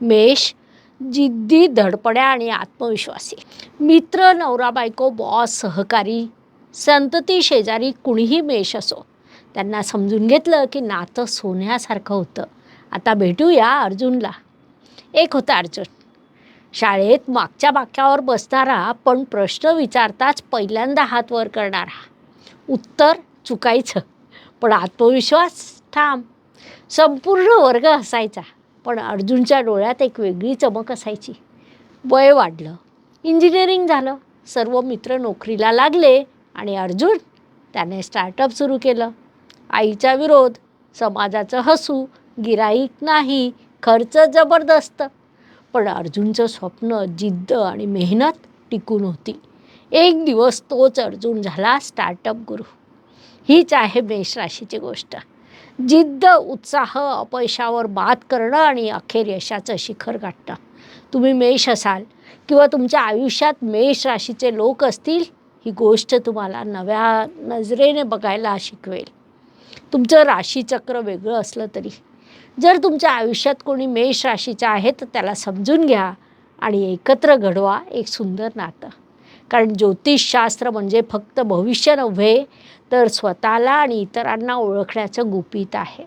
मेष जिद्दी, धडपड्या आणि आत्मविश्वासी. मित्र, नवरा बायको, बॉस, सहकारी, संतती, शेजारी कुणीही मेष असो, त्यांना समजून घेतलं की नातं सोन्यासारखं होतं. आता भेटूया अर्जुनला. एक होता अर्जुन, शाळेत मागच्या बाक्यावर बसणारा, पण प्रश्न विचारताच पहिल्यांदा हात वर करणारा. उत्तर चुकायचं, पण आत्मविश्वास ठाम. संपूर्ण वर्ग हसायचा, पण अर्जुनच्या डोळ्यात एक वेगळी चमक असायची. वय वाढलं, इंजिनिअरिंग झालं, सर्व मित्र नोकरीला लागले आणि अर्जुन, त्याने स्टार्टअप सुरू केलं. आईचा विरोध, समाजाचं हसू, गिराईक नाही, खर्च जबरदस्त. पण अर्जुनचं स्वप्न, जिद्द आणि मेहनत टिकून होती. एक दिवस तोच अर्जुन झाला स्टार्टअप गुरु. हीच आहे मेष राशीची गोष्ट. जिद्द, उत्साह, अपयशावर मात करणं आणि अखेर यशाचं शिखर गाठणं. तुम्ही मेष असाल किंवा तुमच्या आयुष्यात मेष राशीचे लोक असतील, ही गोष्ट तुम्हाला नव्या नजरेने बघायला शिकवेल. तुमचं राशीचक्र वेगळं असलं तरी. जर तुमच्या आयुष्यात कोणी मेष राशीचं आहे तर त्याला समजून घ्या आणि एकत्र घडवा एक सुंदर नातं. कारण ज्योतिषशास्त्र म्हणजे फक्त भविष्य नव्हे, तर स्वतःला आणि इतरांना ओळखण्याचं गुपित आहे.